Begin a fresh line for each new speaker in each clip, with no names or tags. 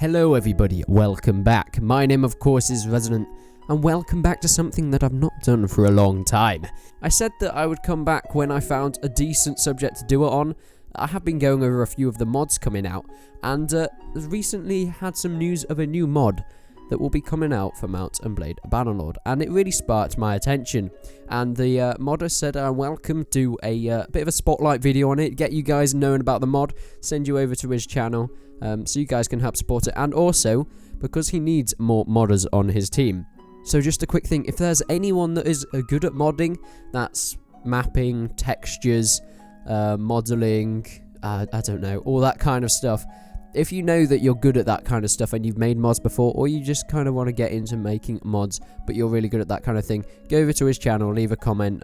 Hello everybody, welcome back. My name of course is Resident, and welcome back to something that I've not done for a long time. I said that I would come back when I found a decent subject to do it on. I have been going over a few of the mods coming out, and recently had some news of a new mod that will be coming out for Mount and Blade Bannerlord, and it really sparked my attention. And the modder said welcome to a bit of a spotlight video on it, get you guys knowing about the mod, send you over to his channel so you guys can help support it, and also because he needs more modders on his team. So just a quick thing, if there's anyone that is good at modding, that's mapping, textures, modeling, I don't know, all that kind of stuff. If you know that you're good at that kind of stuff and you've made mods before, or you just kind of want to get into making mods but you're really good at that kind of thing, go over to his channel, leave a comment.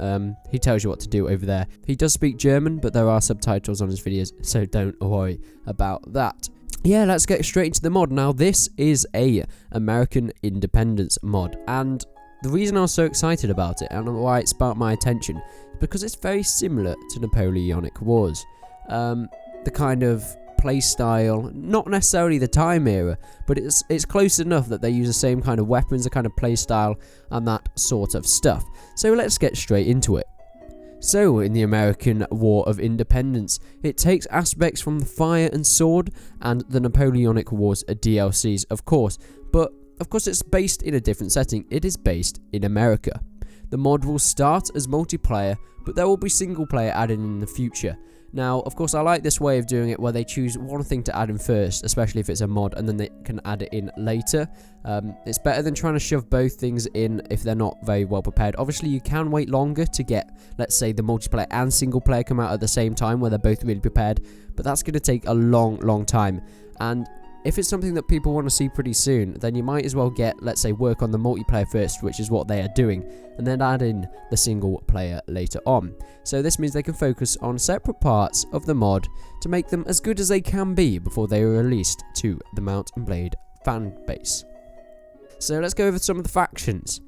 He tells you what to do over there. He does speak German, but there are subtitles on his videos, so don't worry about that. Yeah, let's get straight into the mod. Now, this is a American independence mod, and the reason I was so excited about it and why it sparked my attention is because it's very similar to Napoleonic Wars. The kind of play style, not necessarily the time era, but it's close enough that they use the same kind of weapons, the kind of play style, and that sort of stuff. So let's get straight into it. So, in the American War of Independence, it takes aspects from the Fire and Sword and the Napoleonic Wars DLCs, of course, but of course it's based in a different setting. It is based in America. The mod will start as multiplayer, but there will be single player added in the future. Now, of course, I like this way of doing it where they choose one thing to add in first, especially if it's a mod, and then they can add it in later. It's better than trying to shove both things in if they're not very well prepared. Obviously, you can wait longer to get, let's say, the multiplayer and single player come out at the same time where they're both really prepared, but that's going to take a long time. And if it's something that people want to see pretty soon, then you might as well let's say, work on the multiplayer first, which is what they are doing, and then add in the single player later on. So this means they can focus on separate parts of the mod to make them as good as they can be before they are released to the Mount and Blade fan base. So let's go over some of the factions.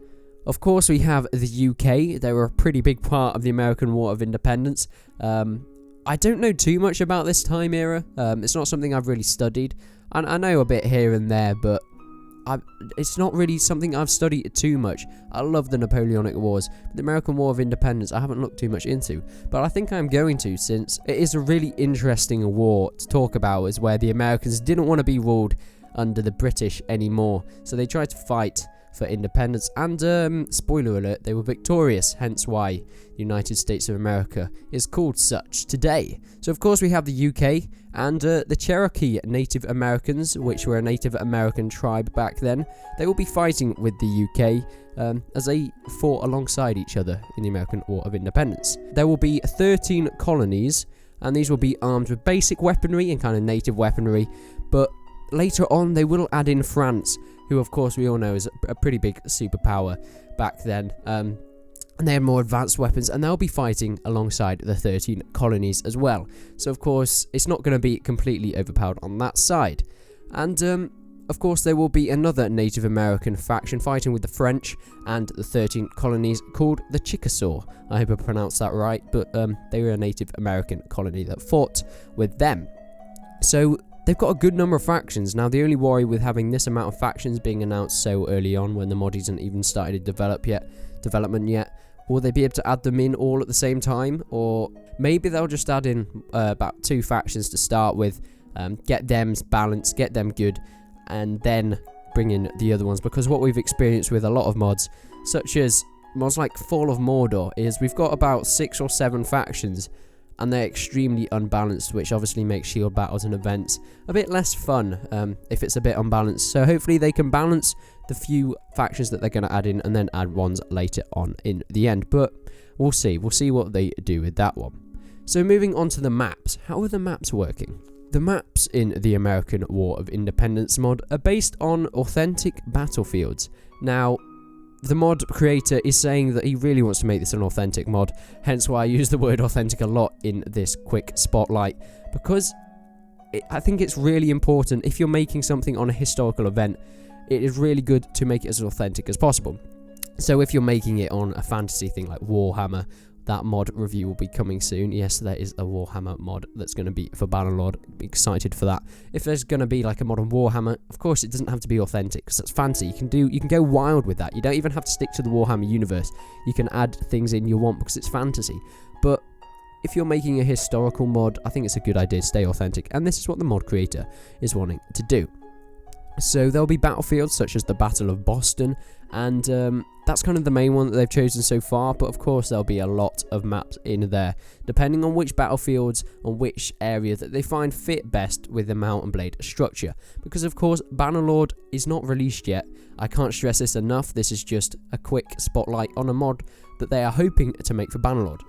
Of course, we have the UK. They were a pretty big part of the American War of Independence. I don't know too much about this time era. It's not something I've really studied. And I know a bit here and there, but it's not really something I've studied too much. I love the Napoleonic Wars, but the American War of Independence I haven't looked too much into. But I think I'm going to, since it is a really interesting war to talk about, is where the Americans didn't want to be ruled under the British anymore. So they tried to fight for independence, and spoiler alert, they were victorious, hence why the United States of America is called such today. So of course we have the UK and the Cherokee Native Americans, which were a Native American tribe back then. They will be fighting with the UK as they fought alongside each other in the American War of Independence. There will be 13 colonies, and these will be armed with basic weaponry and kind of native weaponry, but later on they will add in France, who of course we all know is a pretty big superpower back then, and they have more advanced weapons, and they'll be fighting alongside the 13 colonies as well. So of course it's not going to be completely overpowered on that side. And of course there will be another Native American faction fighting with the French and the 13 colonies called the Chickasaw. I hope I pronounced that right, but they were a Native American colony that fought with them. So they've got a good number of factions. Now, the only worry with having this amount of factions being announced so early on when the mod isn't even started development yet, will they be able to add them in all at the same time? Or maybe they'll just add in about 2 factions to start with, get them balanced, get them good, and then bring in the other ones. Because what we've experienced with a lot of mods, such as mods like Fall of Mordor, is we've got about 6 or 7 factions, and they're extremely unbalanced, which obviously makes shield battles and events a bit less fun if it's a bit unbalanced. So hopefully they can balance the few factions that they're going to add in and then add ones later on in the end. But we'll see what they do with that one. So moving on to the maps. How are the maps working? The maps in the American War of Independence mod are based on authentic battlefields. Now, the mod creator is saying that he really wants to make this an authentic mod, hence why I use the word authentic a lot in this quick spotlight, because I think it's really important. If you're making something on a historical event, it is really good to make it as authentic as possible. So if you're making it on a fantasy thing like Warhammer, that mod review will be coming soon. Yes, there is a Warhammer mod that's going to be for Bannerlord. Excited for that. If there's going to be like a mod on Warhammer, of course it doesn't have to be authentic because that's fancy. You can go wild with that. You don't even have to stick to the Warhammer universe. You can add things in you want because it's fantasy. But if you're making a historical mod, I think it's a good idea to stay authentic, and this is what the mod creator is wanting to do. So there'll be battlefields such as the Battle of Boston, and that's kind of the main one that they've chosen so far, but of course there'll be a lot of maps in there, depending on which battlefields and which area that they find fit best with the Mount and Blade structure. Because of course Bannerlord is not released yet. I can't stress this enough, this is just a quick spotlight on a mod that they are hoping to make for Bannerlord.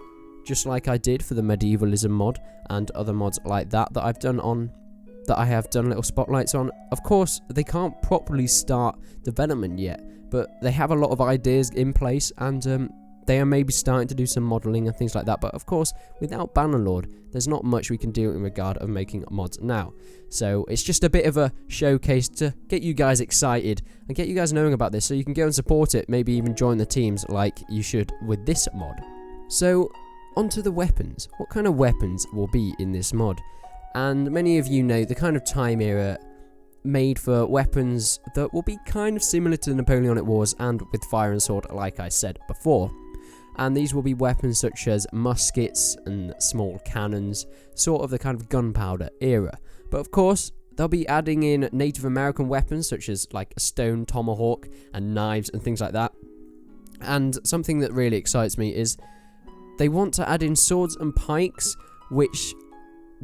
Just like I did for the medievalism mod and other mods like that I have done little spotlights on. Of course, they can't properly start development yet, but they have a lot of ideas in place, and they are maybe starting to do some modelling and things like that. But of course, without Bannerlord, there's not much we can do in regard of making mods now. So it's just a bit of a showcase to get you guys excited and get you guys knowing about this, so you can go and support it, maybe even join the teams like you should with this mod. So onto the weapons. What kind of weapons will be in this mod? And many of you know the kind of time era made for weapons that will be kind of similar to the Napoleonic Wars and with fire and sword, like I said before. And these will be weapons such as muskets and small cannons, sort of the kind of gunpowder era. But of course, they'll be adding in Native American weapons such as like a stone tomahawk and knives and things like that. And something that really excites me is they want to add in swords and pikes, which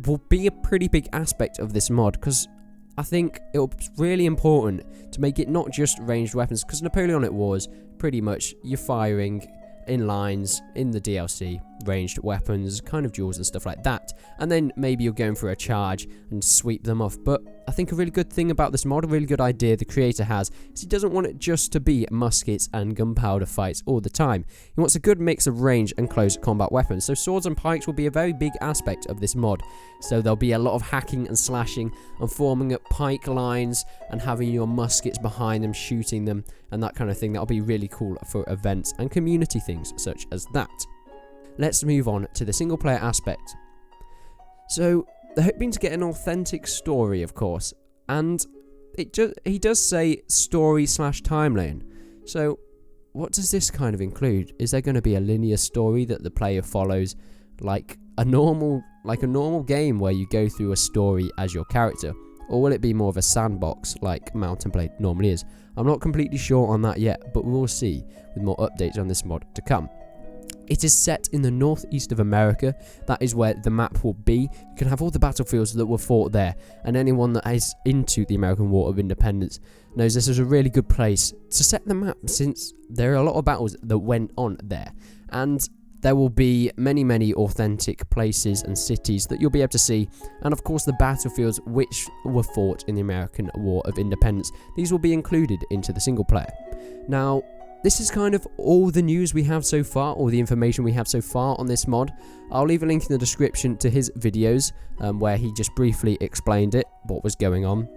will be a pretty big aspect of this mod, because I think it'll be really important to make it not just ranged weapons, because Napoleonic Wars, pretty much you're firing in lines in the DLC, ranged weapons, kind of duels and stuff like that, and then maybe you're going for a charge and sweep them off. But I think a really good thing about this mod, a really good idea the creator has, is he doesn't want it just to be muskets and gunpowder fights all the time. He wants a good mix of range and close combat weapons, so swords and pikes will be a very big aspect of this mod. So there'll be a lot of hacking and slashing and forming up pike lines and having your muskets behind them, shooting them and that kind of thing. That'll be really cool for events and community things such as that. Let's move on to the single player aspect. So they're hoping to get an authentic story, of course, and he does say story / timeline. So what does this kind of include? Is there going to be a linear story that the player follows, like a normal game where you go through a story as your character, or will it be more of a sandbox like Mount and Blade normally is? I'm not completely sure on that yet, but we'll see with more updates on this mod to come. It is set in the northeast of America. That is where the map will be. You can have all the battlefields that were fought there, and anyone that is into the American War of Independence knows this is a really good place to set the map, since there are a lot of battles that went on there, and there will be many authentic places and cities that you'll be able to see, and of course the battlefields which were fought in the American War of Independence. These will be included into the single player. Now, this is kind of all the news we have so far, or the information we have so far on this mod. I'll leave a link in the description to his videos where he just briefly explained it, what was going on.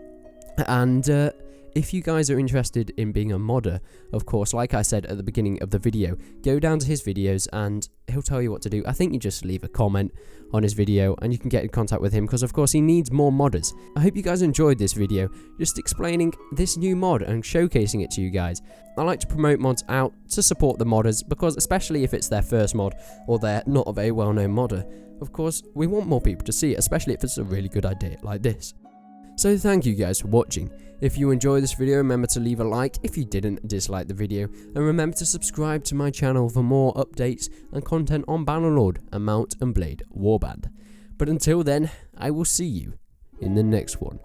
And if you guys are interested in being a modder, of course, like I said at the beginning of the video, go down to his videos and he'll tell you what to do. I think you just leave a comment on his video and you can get in contact with him, because of course he needs more modders. I hope you guys enjoyed this video, just explaining this new mod and showcasing it to you guys. I like to promote mods out to support the modders, because especially if it's their first mod or they're not a very well-known modder, of course we want more people to see it, especially if it's a really good idea like this. So thank you guys for watching. If you enjoyed this video, remember to leave a like. If you didn't, dislike the video, and remember to subscribe to my channel for more updates and content on Bannerlord and Mount and Blade Warband. But until then, I will see you in the next one.